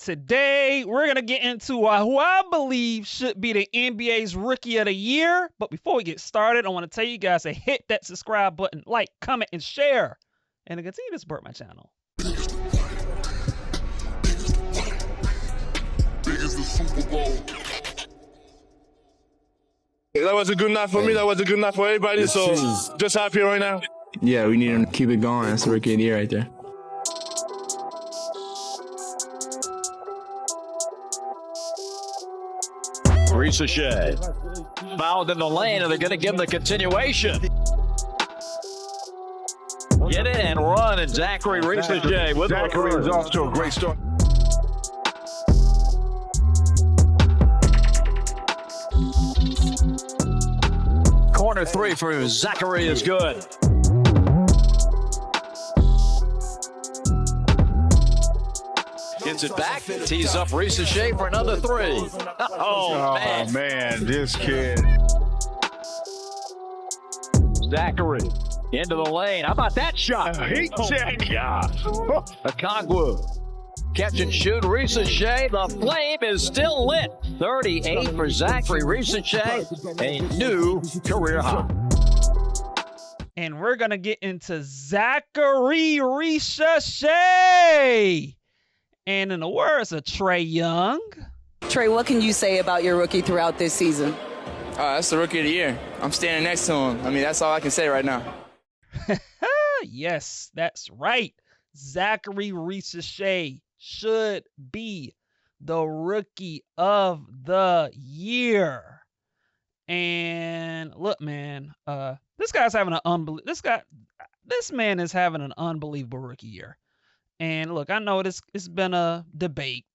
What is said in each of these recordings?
today we're going to get into who I believe should be the NBA's Rookie of the Year. But before we get started, I want to tell you guys to hit that subscribe button, like, comment, and share, and to continue to support my channel. That was a good night for me. That was a good night for everybody. So just happy right now. Yeah, we need him to keep it going. That's the Rookie of the Year right there. Risacher fouled in the lane, and they're going to give him the continuation. Get it and run, and Zaccharie Risacher with Zaccharie is off to a great start. corner three for Zaccharie is good. Gets it back, tees up Risacher for another three. Oh, man, this kid. Zaccharie into the lane. How about that shot? Okongwu. Catch and shoot, Risacher. The flame is still lit. 38 for Zaccharie Risacher, a new career high. And we're going to get into Zaccharie Risacher. And in the words of Trae Young. Trae, what can you say about your rookie throughout this season? That's the Rookie of the Year. I'm standing next to him. I mean, that's all I can say right now. Yes, that's right. Zaccharie Risacher should be the Rookie of the Year. And look, man, this man is having an unbelievable rookie year. And look, I know it's been a debate,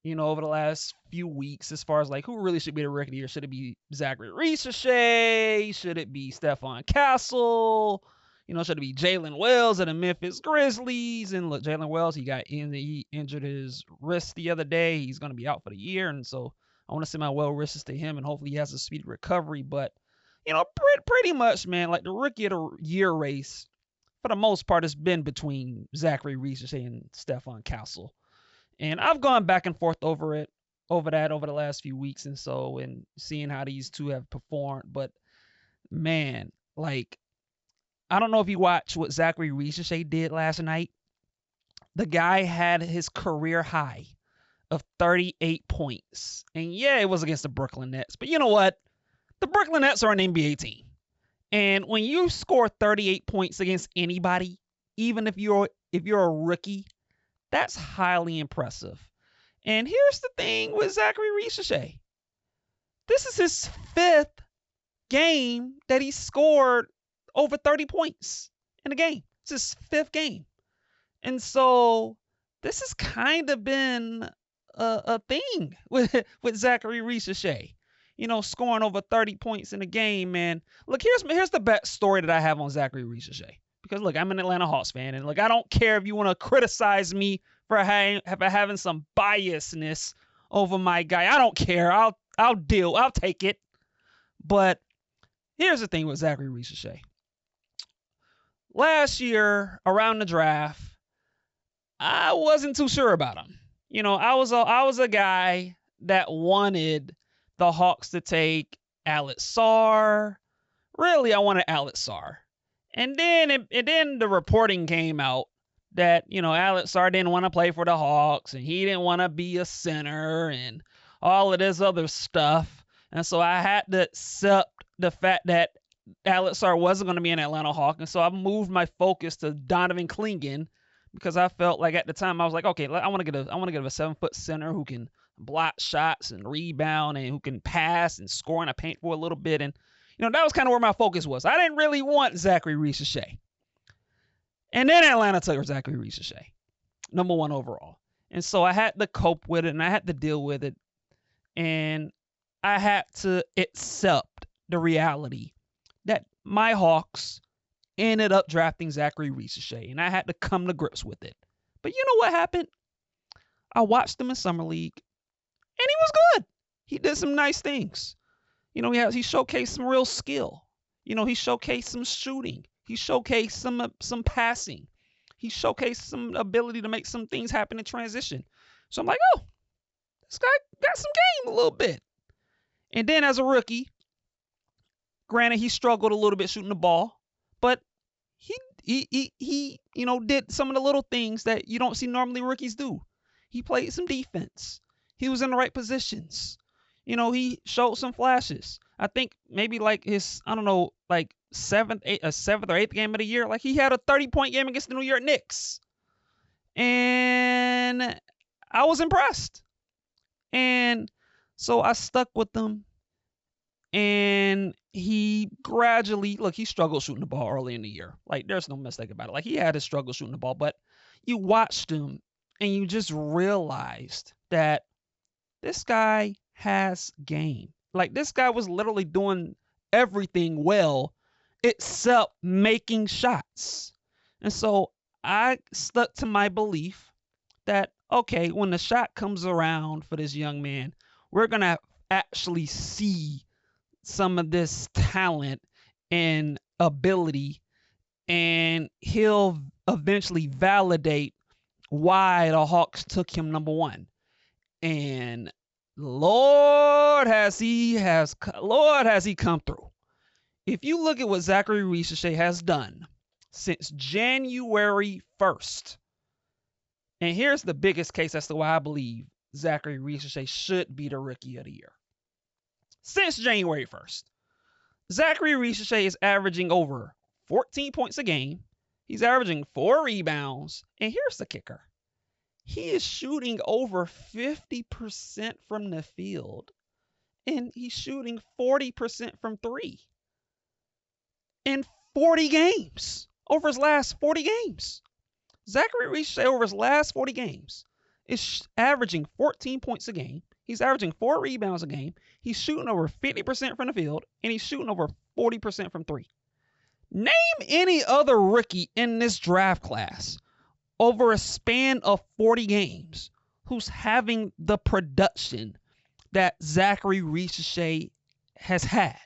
over the last few weeks as far as like who really should be the Rookie of the Year. Should it be Zaccharie Risacher? Should it be Stephon Castle? Should it be Jalen Wells of the Memphis Grizzlies? And look, Jalen Wells, he injured his wrist the other day. He's going to be out for the year. And so I want to send my well wishes to him, and hopefully he has a speedy recovery. But, pretty much, man, like the Rookie of the Year race, for the most part, has been between Zaccharie Risacher and Stephon Castle. And I've gone back and forth over the last few weeks and seeing how these two have performed. But, man, like, I don't know if you watched what Zaccharie Risacher did last night. The guy had his career high of 38 points. And yeah, it was against the Brooklyn Nets. But you know what? The Brooklyn Nets are an NBA team. And when you score 38 points against anybody, even if you're a rookie, that's highly impressive. And here's the thing with Zaccharie Risacher. This is his fifth game that he scored over 30 points in a game. It's his fifth game. And so this has kind of been a thing with Zaccharie Risacher. Scoring over 30 points in a game, man. Look, here's the best story that I have on Zaccharie Risacher. Because, look, I'm an Atlanta Hawks fan. And, look, I don't care if you want to criticize me for having some biasness over my guy. I don't care. I'll take it. But here's the thing with Zaccharie Risacher. Last year, around the draft, I wasn't too sure about him. I was a guy that wanted the Hawks to take Alex Sarr. Really, I wanted Alex Sarr. And then the reporting came out that, Alex Sarr didn't want to play for the Hawks, and he didn't want to be a center and all of this other stuff. And so I had to accept the fact that Alex Sarr wasn't going to be an Atlanta Hawk, and so I moved my focus to Donovan Clingan because I felt like at the time I was like, okay, I want to get a 7-foot center who can block shots and rebound and who can pass and score in the paint for a little bit. And that was kind of where my focus was. I didn't really want Zaccharie Risacher. And then Atlanta took Zaccharie Risacher, number 1 overall. And so I had to cope with it and I had to deal with it. And I had to accept the reality that my Hawks ended up drafting Zaccharie Risacher, and I had to come to grips with it. But you know what happened? I watched him in Summer League, and he was good. He did some nice things. He showcased some real skill. He showcased some shooting. He showcased some passing. He showcased some ability to make some things happen in transition. So I'm like, oh, this guy got some game a little bit. And then as a rookie, granted, he struggled a little bit shooting the ball, but he did some of the little things that you don't see normally rookies do. He played some defense. He was in the right positions. He showed some flashes. I think maybe like his, seventh or eighth game of the year, like he had a 30-point game against the New York Knicks. And I was impressed. And so I stuck with them. And he gradually, he struggled shooting the ball early in the year. Like, there's no mistake about it. Like, he had his struggle shooting the ball, but you watched him and you just realized that this guy has game. Like, this guy was literally doing everything well except making shots. And so I stuck to my belief that, okay, when the shot comes around for this young man, we're going to actually see some of this talent and ability, and he'll eventually validate why the Hawks took him number one. And Lord has he come through. If you look at what Zaccharie Risacher has done since January 1st, and here's the biggest case as to why I believe Zaccharie Risacher should be the Rookie of the Year. Since January 1st, Zaccharie Risacher is averaging over 14 points a game. He's averaging 4 rebounds. And here's the kicker. He is shooting over 50% from the field. And he's shooting 40% from 3. In 40 games. Over his last 40 games. Zaccharie Risacher over his last 40 games is averaging 14 points a game. He's averaging 4 rebounds a game. He's shooting over 50% from the field, and he's shooting over 40% from 3. Name any other rookie in this draft class over a span of 40 games who's having the production that Zaccharie Risacher has had.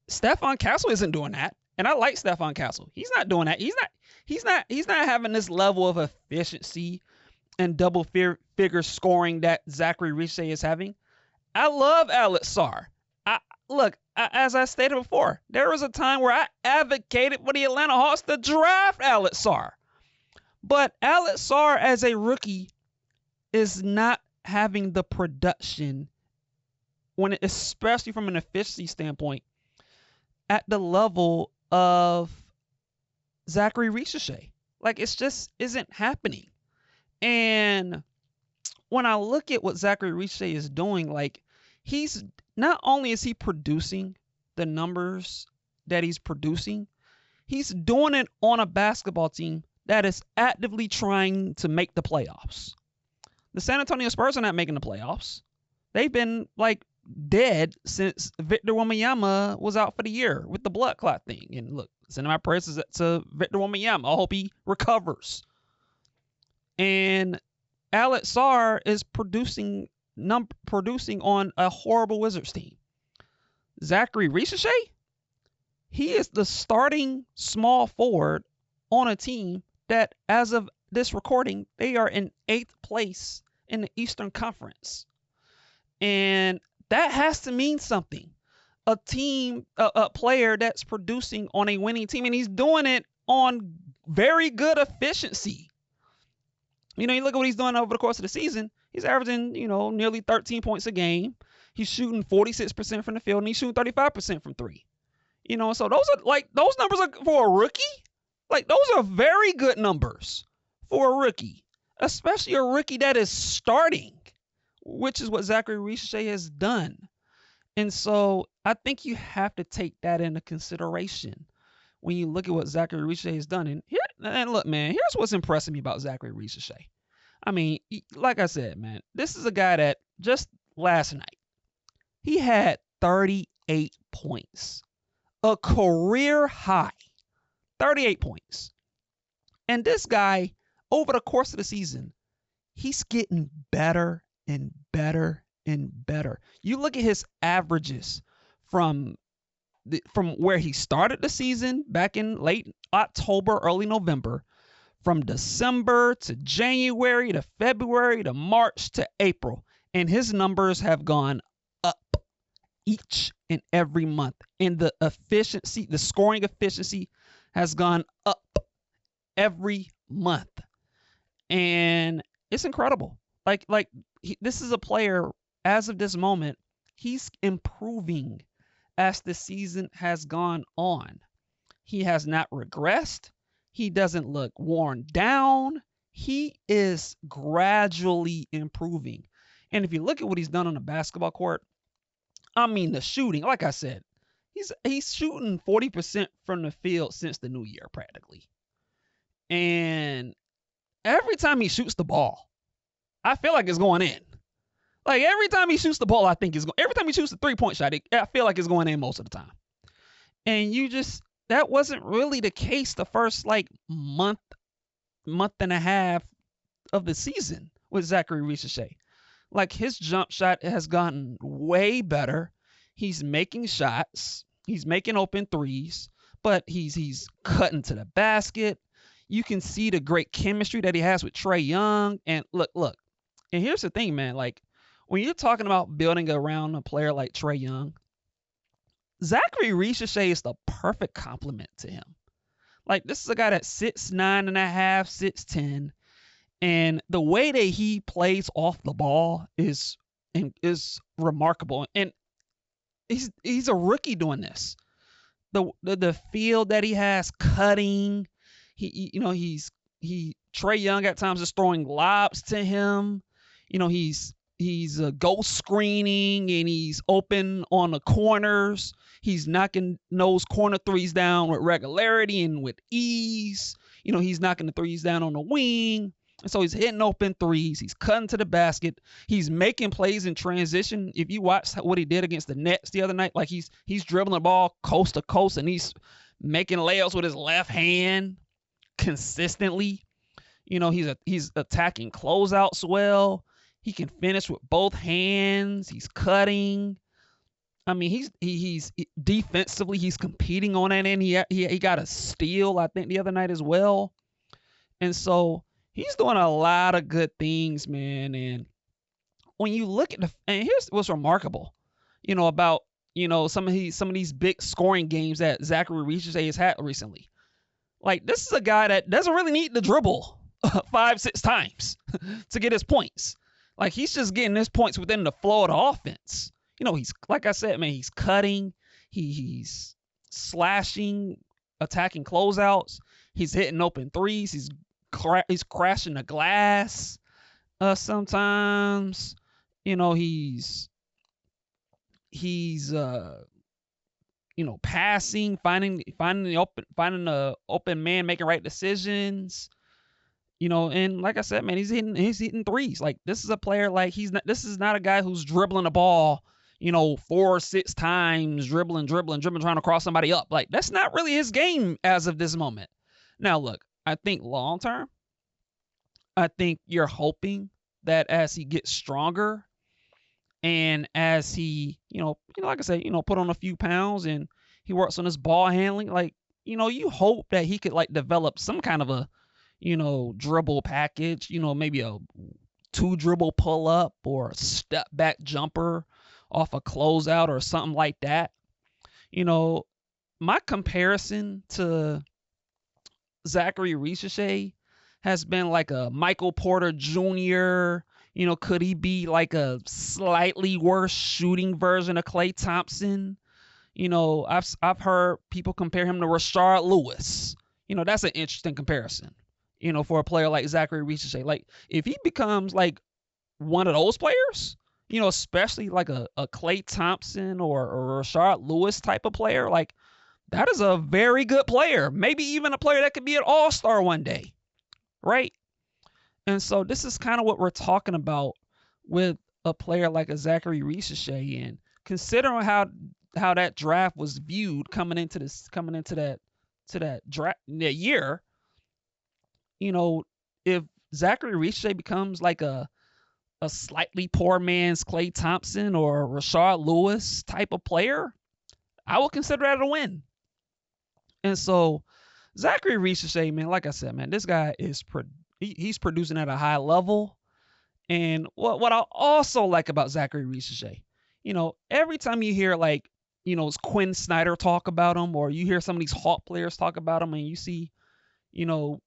Stephon Castle isn't doing that, and I like Stephon Castle. He's not doing that. He's not having this level of efficiency and double figure scoring that Zaccharie Risacher is having. I love Alex Sarr. As I stated before, there was a time where I advocated for the Atlanta Hawks to draft Alex Sarr. But Alex Sarr as a rookie is not having the production, especially from an efficiency standpoint, at the level of Zaccharie Risacher. Like, it's just isn't happening. And when I look at what Zaccharie Risacher is doing, like, he's not only is he producing the numbers that he's producing, he's doing it on a basketball team that is actively trying to make the playoffs. The San Antonio Spurs are not making the playoffs. They've been like dead since Victor Wembanyama was out for the year with the blood clot thing. And look, sending my prayers to Victor Wembanyama. I hope he recovers. And Alex Sarr is producing on a horrible Wizards team. Zaccharie Risacher, he is the starting small forward on a team that, as of this recording, they are in 8th place in the Eastern Conference. And that has to mean something. A player that's producing on a winning team, and he's doing it on very good efficiency. You look at what he's doing over the course of the season. He's averaging, nearly 13 points a game. He's shooting 46% from the field, and he's shooting 35% from 3. So those numbers are for a rookie. Like, those are very good numbers for a rookie, especially a rookie that is starting, which is what Zaccharie Risacher has done. And so I think you have to take that into consideration when you look at what Zaccharie Risacher has done. And look, man, here's what's impressing me about Zaccharie Risacher. I mean, like I said, man, this is a guy that just last night, he had 38 points, a career high, 38 points. And this guy, over the course of the season, he's getting better and better and better. You look at his averages from where he started the season back in late October, early November, from December to January to February to March to April. And his numbers have gone up each and every month. And the efficiency, the scoring efficiency has gone up every month. And it's incredible. This is a player, as of this moment, he's improving as the season has gone on. He has not regressed. He doesn't look worn down. He is gradually improving. And if you look at what he's done on the basketball court, I mean, the shooting, like I said, he's shooting 40% from the field since the new year, practically. And every time he shoots the ball, I feel like it's going in. Like, every time he shoots the ball, I think it's going. Every time he shoots the 3-point shot, I feel like it's going in most of the time. And that wasn't really the case the first month and a half of the season with Zaccharie Risacher. Like, his jump shot has gotten way better. He's making shots. He's making open threes, but he's cutting to the basket. You can see the great chemistry that he has with Trae Young. And look. And here's the thing, man. Like, when you're talking about building around a player like Trae Young, Zaccharie Risacher is the perfect complement to him. Like, this is a guy that's 6'9.5", 6'10", and the way that he plays off the ball is remarkable. And he's a rookie doing this. The feel that he has cutting, Trae Young at times is throwing lobs to him. He's ghost screening, and he's open on the corners. He's knocking those corner threes down with regularity and with ease. He's knocking the threes down on the wing. And so he's hitting open threes. He's cutting to the basket. He's making plays in transition. If you watch what he did against the Nets the other night, like he's dribbling the ball coast to coast, and he's making layups with his left hand consistently. He's attacking closeouts well. He can finish with both hands. He's cutting. I mean, he's defensively, he's competing on that end. He got a steal, I think, the other night as well. And so he's doing a lot of good things, man. And when you look at and here's what's remarkable, about some of these big scoring games that Zaccharie Risacher has had recently. Like, this is a guy that doesn't really need to dribble 5-6 times to get his points. Like, he's just getting his points within the flow of the offense. He's, like I said, man, he's cutting, he's slashing, attacking closeouts, he's hitting open threes, he's crashing the glass. Sometimes, he's passing, finding the open man, making right decisions. And like I said, man, he's hitting threes. Like, this is a player, like, this is not a guy who's dribbling the ball, 4 or 6 times, dribbling, trying to cross somebody up. Like, that's not really his game as of this moment. Now, look, I think long term, I think you're hoping that as he gets stronger and as he, like I said, put on a few pounds and he works on his ball handling, like, you hope that he could, like, develop some kind of a, dribble package, maybe a 2 dribble pull up or a step back jumper off a closeout or something like that. My comparison to Zaccharie Risacher has been like a Michael Porter Jr. Could he be like a slightly worse shooting version of Klay Thompson? I've heard people compare him to Rashard Lewis. That's an interesting comparison. For a player like Zaccharie Risacher. Like, if he becomes like one of those players, especially like a Klay Thompson or a Rashard Lewis type of player, like, that is a very good player. Maybe even a player that could be an all-star one day, right? And so this is kind of what we're talking about with a player like a Zaccharie Risacher, and considering how that draft was viewed coming into that draft that year. If Zaccharie Risacher becomes like a slightly poor man's Klay Thompson or Rashard Lewis type of player, I will consider that a win. And so Zaccharie Risacher, man, like I said, man, this guy is he's producing at a high level. And what I also like about Zaccharie Risacher, every time you hear like, it's Quinn Snyder talk about him, or you hear some of these Hawk players talk about him, and you see, you know,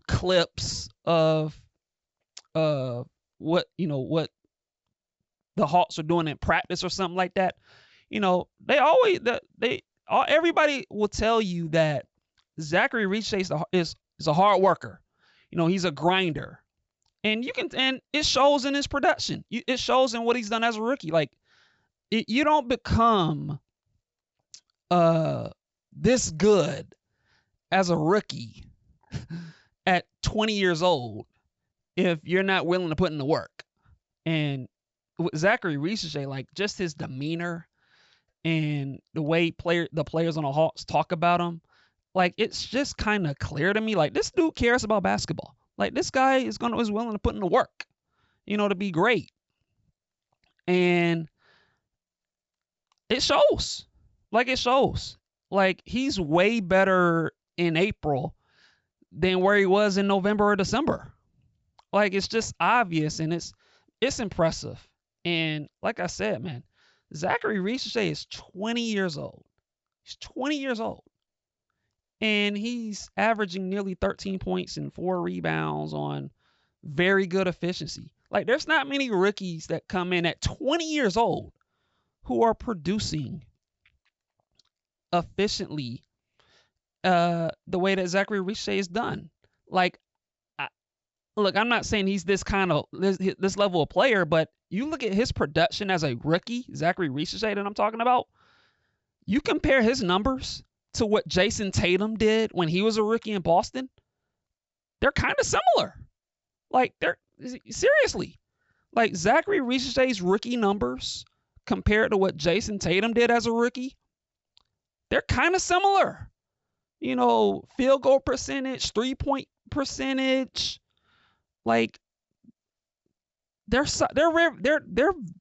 clips of what the Hawks are doing in practice or something like that. Everybody will tell you that Zaccharie Risacher is a hard worker. He's a grinder. And it shows in his production. It shows in what he's done as a rookie. Like, you don't become this good as a rookie at 20 years old if you're not willing to put in the work. And with Zaccharie Risacher, like, just his demeanor and the way the players on the Hawks talk about him, like, it's just kind of clear to me, like, this dude cares about basketball. Like, this guy is willing to put in the work, to be great. And it shows. Like, it shows. Like, he's way better in April than where he was in November or December. Like, it's just obvious, and it's impressive. And like I said, man, Zaccharie Risacher is 20 years old. He's 20 years old. And he's averaging nearly 13 points and 4 rebounds on very good efficiency. Like, there's not many rookies that come in at 20 years old who are producing efficiently the way that Zaccharie Risacher is done. Like, look, I'm not saying he's this level of player, but you look at his production as a rookie, Zaccharie Risacher that I'm talking about, you compare his numbers to what Jason Tatum did when he was a rookie in Boston, they're kind of similar. Like, seriously, like, Zaccharie Risacher's rookie numbers compared to what Jason Tatum did as a rookie, they're kind of similar. Field goal percentage, 3-point percentage, like, they're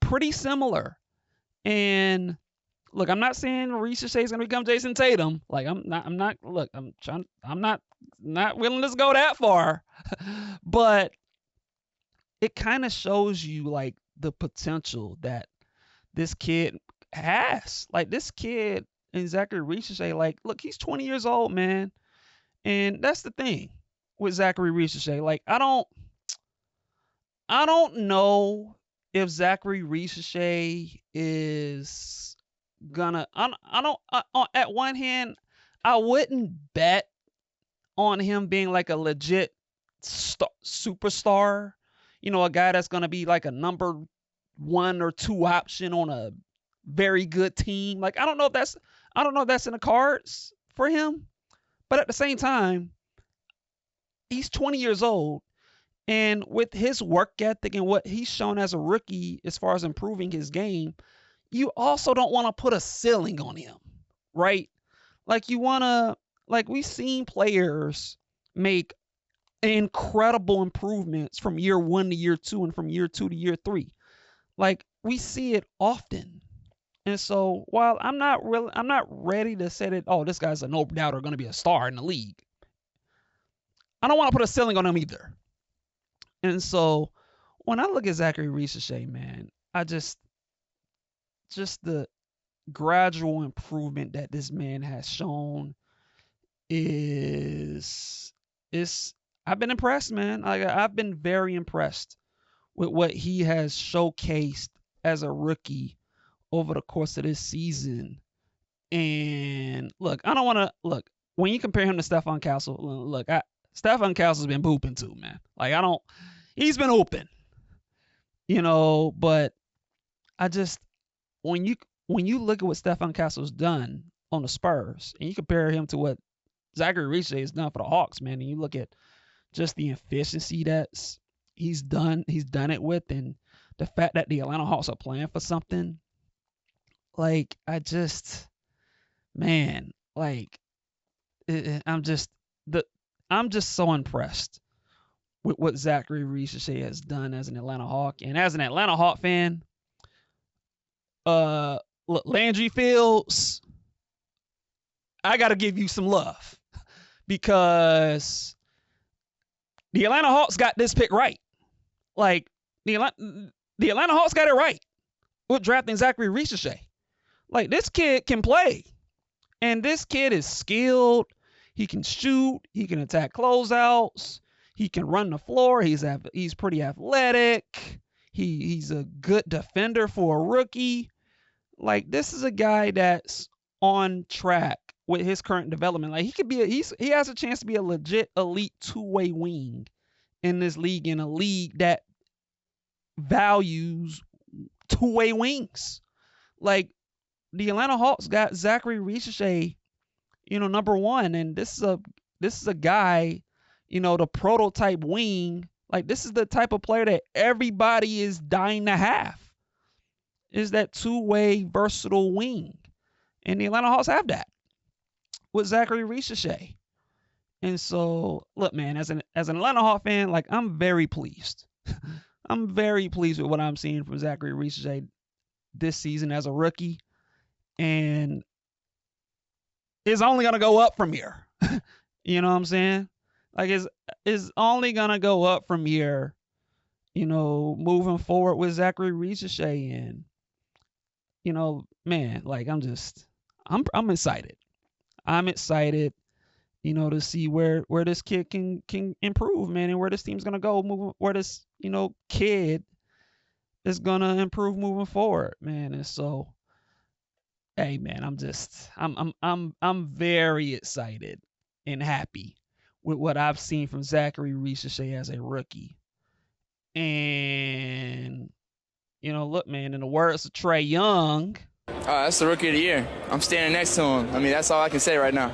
pretty similar. And look, I'm not saying Risacher is going to become Jason Tatum. Like, I'm not willing to go that far. But it kind of shows you, like, the potential that this kid has. Like, this kid and Zaccharie Risacher, like, look, he's 20 years old, man. And that's the thing with Zaccharie Risacher. Like, I don't know if Zaccharie Risacher is gonna at one hand, I wouldn't bet on him being like a legit superstar, a guy that's gonna be like a number 1 or 2 option on a very good team. Like, I don't know if that's in the cards for him, but at the same time, he's 20 years old, and with his work ethic and what he's shown as a rookie as far as improving his game, you also don't want to put a ceiling on him, right? Like, we've seen players make incredible improvements from year 1 to year 2 and from year 2 to year 3. Like, we see it often. And so while I'm not ready to say that, oh, this guy's a no doubter going to be a star in the league, I don't want to put a ceiling on him either. And so when I look at Zaccharie Risacher, man, I just the gradual improvement that this man has shown is I've been impressed, man. I've been very impressed with what he has showcased as a rookie over the course of this season. And look, I don't want to when you compare him to Stephon Castle, look, Stephon Castle's been hooping too, man. Like, he's been open, but I just, when you look at what Stephon Castle's done on the Spurs and you compare him to what Zaccharie Risacher has done for the Hawks, man, and you look at just the efficiency that's he's done it with, and the fact that the Atlanta Hawks are playing for something, like, I'm just so impressed with what Zaccharie Risacher has done as an Atlanta Hawk. And as an Atlanta Hawk fan, Landry Fields, I got to give you some love because the Atlanta Hawks got this pick right. Like, the Atlanta Hawks got it right with drafting Zaccharie Risacher. Like, this kid can play. And this kid is skilled. He can shoot. He can attack closeouts. He can run the floor. He's pretty athletic. He's a good defender for a rookie. Like, this is a guy that's on track with his current development. Like, he has a chance to be a legit elite two-way wing in this league, in a league that values two-way wings. Like, the Atlanta Hawks got Zaccharie Risacher, number one, and this is a guy, the prototype wing. Like, this is the type of player that everybody is dying to have. Is that two-way versatile wing. And the Atlanta Hawks have that with Zaccharie Risacher. And so, look, man, as an Atlanta Hawk fan, like, I'm very pleased. I'm very pleased with what I'm seeing from Zaccharie Risacher this season as a rookie. And it's only going to go up from here. You know what I'm saying? Like, it's only going to go up from here, moving forward with Zaccharie Risacher. And, man, like, I'm excited. I'm excited, to see where this kid can improve, man, and where this team's going to go, where this, kid is going to improve moving forward, man. And so, hey, man, I'm very excited and happy with what I've seen from Zaccharie Risacher as a rookie. And, look, man, in the words of Trae Young, That's the rookie of the year. I'm standing next to him. I mean, that's all I can say right now.